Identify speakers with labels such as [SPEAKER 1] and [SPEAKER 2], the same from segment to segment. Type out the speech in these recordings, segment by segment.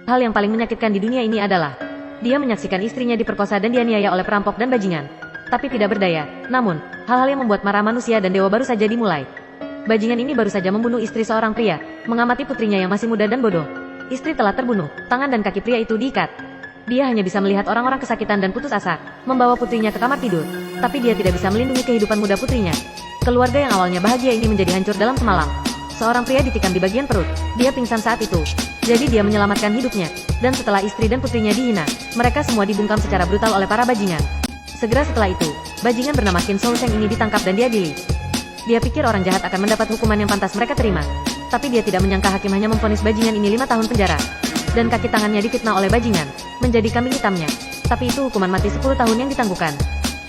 [SPEAKER 1] Hal yang paling menyakitkan di dunia ini adalah dia menyaksikan istrinya diperkosa dan dianiaya oleh perampok dan bajingan. Tapi tidak berdaya. Namun, hal-hal yang membuat marah manusia dan dewa baru saja dimulai. Bajingan ini baru saja membunuh istri seorang pria, mengamati putrinya yang masih muda dan bodoh. Istri telah terbunuh, tangan dan kaki pria itu diikat. Dia hanya bisa melihat orang-orang kesakitan dan putus asa, membawa putrinya ke kamar tidur. Tapi dia tidak bisa melindungi kehidupan muda putrinya. Keluarga yang awalnya bahagia ini menjadi hancur dalam semalam. Seorang pria ditikam di bagian perut. Dia pingsan saat itu. Jadi dia menyelamatkan hidupnya. Dan setelah istri dan putrinya dihina, mereka semua dibungkam secara brutal oleh para bajingan. Segera setelah itu, bajingan bernama Qin Shouseng ini ditangkap dan diadili. Dia pikir orang jahat akan mendapat hukuman yang pantas mereka terima. Tapi dia tidak menyangka hakim hanya memvonis bajingan ini 5 tahun penjara. Dan kaki tangannya difitnah oleh bajingan, menjadi kambing hitamnya. Tapi itu hukuman mati 10 tahun yang ditangguhkan.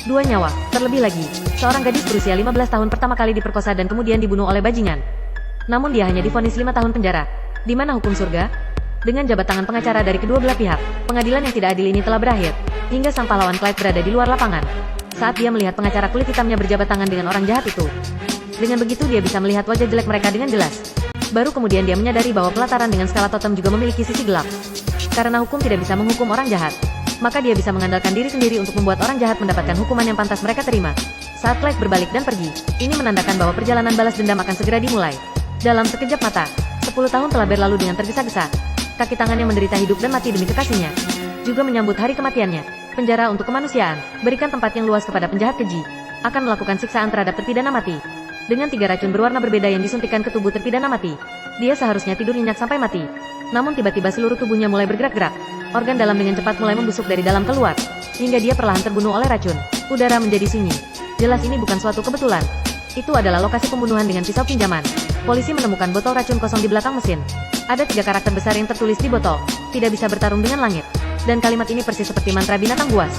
[SPEAKER 1] 2 nyawa, terlebih lagi, seorang gadis berusia 15 tahun pertama kali diperkosa dan kemudian dibunuh oleh bajingan. Namun dia hanya divonis 5 tahun penjara. Di mana hukum surga? Dengan jabat tangan pengacara dari kedua belah pihak, pengadilan yang tidak adil ini telah berakhir. Hingga sang pahlawan Clyde berada di luar lapangan. Saat dia melihat pengacara kulit hitamnya berjabat tangan dengan orang jahat itu. Dengan begitu dia bisa melihat wajah jelek mereka dengan jelas. Baru kemudian dia menyadari bahwa pelataran dengan skala totem juga memiliki sisi gelap. Karena hukum tidak bisa menghukum orang jahat, maka dia bisa mengandalkan diri sendiri untuk membuat orang jahat mendapatkan hukuman yang pantas mereka terima. Saat Clyde berbalik dan pergi, ini menandakan bahwa perjalanan balas dendam akan segera dimulai. Dalam sekejap mata, 10 tahun telah berlalu dengan tergesa-gesa. Kaki tangannya menderita hidup dan mati demi kekasihnya. Juga menyambut hari kematiannya. Penjara untuk kemanusiaan, berikan tempat yang luas kepada penjahat keji. Akan melakukan siksaan terhadap terpidana mati. Dengan 3 racun berwarna berbeda yang disuntikkan ke tubuh terpidana mati. Dia seharusnya tidur nyenyak sampai mati. Namun tiba-tiba seluruh tubuhnya mulai bergerak-gerak. Organ dalam dengan cepat mulai membusuk dari dalam keluar. Hingga dia perlahan terbunuh oleh racun. Udara menjadi sunyi. Jelas ini bukan suatu kebetulan. Itu adalah lokasi pembunuhan dengan pisau pinjaman. Polisi menemukan botol racun kosong di belakang mesin. Ada 3 karakter besar yang tertulis di botol. Tidak bisa bertarung dengan langit. Dan kalimat ini persis seperti mantra binatang buas.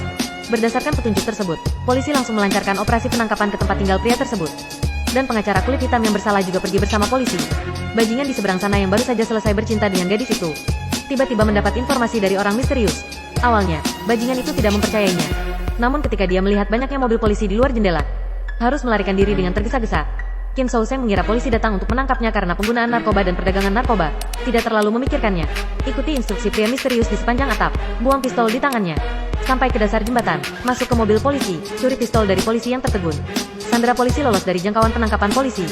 [SPEAKER 1] Berdasarkan petunjuk tersebut, polisi langsung melancarkan operasi penangkapan ke tempat tinggal pria tersebut. Dan pengacara kulit hitam yang bersalah juga pergi bersama polisi. Bajingan di seberang sana yang baru saja selesai bercinta dengan gadis itu, tiba-tiba mendapat informasi dari orang misterius. Awalnya, bajingan itu tidak mempercayainya. Namun ketika dia melihat banyaknya mobil polisi di luar jendela, harus melarikan diri dengan tergesa-gesa. Qin Shouseng mengira polisi datang untuk menangkapnya karena penggunaan narkoba dan perdagangan narkoba. Tidak terlalu memikirkannya. Ikuti instruksi pria misterius di sepanjang atap. Buang pistol di tangannya. Sampai ke dasar jembatan. Masuk ke mobil polisi. Curi pistol dari polisi yang tertegun. Sandera polisi lolos dari jangkauan penangkapan polisi.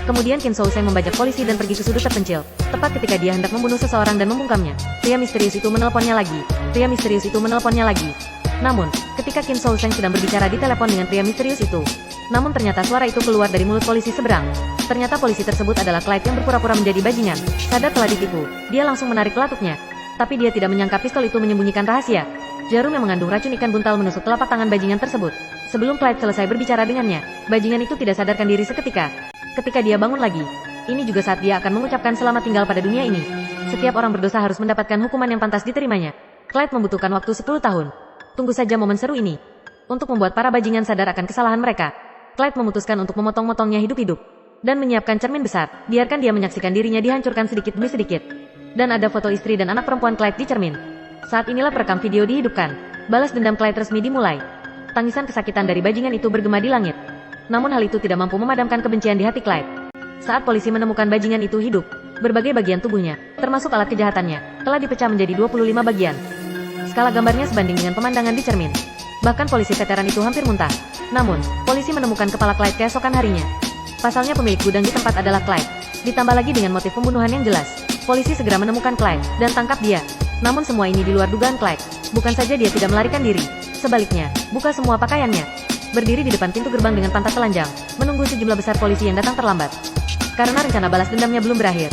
[SPEAKER 1] Kemudian Qin Shouseng membajak polisi dan pergi ke sudut terpencil. Tepat ketika dia hendak membunuh seseorang dan membungkamnya, pria misterius itu menelponnya lagi. Pria misterius itu menelponnya lagi. Namun, ketika Qin Shouseng sedang berbicara di telepon dengan pria misterius itu, namun ternyata suara itu keluar dari mulut polisi seberang. Ternyata polisi tersebut adalah Clyde yang berpura-pura menjadi bajingan. Sadar telah ditipu, dia langsung menarik pelatuknya. Tapi dia tidak menyangka pistol itu menyembunyikan rahasia. Jarum yang mengandung racun ikan buntal menusuk telapak tangan bajingan tersebut. Sebelum Clyde selesai berbicara dengannya, bajingan itu tidak sadarkan diri seketika. Ketika dia bangun lagi, ini juga saat dia akan mengucapkan selamat tinggal pada dunia ini. Setiap orang berdosa harus mendapatkan hukuman yang pantas diterimanya. Clyde membutuhkan waktu 10 tahun. Tunggu saja momen seru ini. Untuk membuat para bajingan sadar akan kesalahan mereka, Clyde memutuskan untuk memotong-motongnya hidup-hidup. Dan menyiapkan cermin besar, biarkan dia menyaksikan dirinya dihancurkan sedikit demi sedikit. Dan ada foto istri dan anak perempuan Clyde di cermin. Saat inilah perekam video dihidupkan. Balas dendam Clyde resmi dimulai. Tangisan kesakitan dari bajingan itu bergema di langit. Namun hal itu tidak mampu memadamkan kebencian di hati Clyde. Saat polisi menemukan bajingan itu hidup, berbagai bagian tubuhnya, termasuk alat kejahatannya, telah dipecah menjadi 25 bagian. Skala gambarnya sebanding dengan pemandangan di cermin. Bahkan polisi veteran itu hampir muntah. Namun, polisi menemukan kepala Clyde keesokan harinya. Pasalnya pemilik gudang di tempat adalah Clyde. Ditambah lagi dengan motif pembunuhan yang jelas. Polisi segera menemukan Clyde dan tangkap dia. Namun semua ini di luar dugaan Clyde. Bukan saja dia tidak melarikan diri. Sebaliknya, buka semua pakaiannya. Berdiri di depan pintu gerbang dengan pantat telanjang, menunggu sejumlah besar polisi yang datang terlambat. Karena rencana balas dendamnya belum berakhir,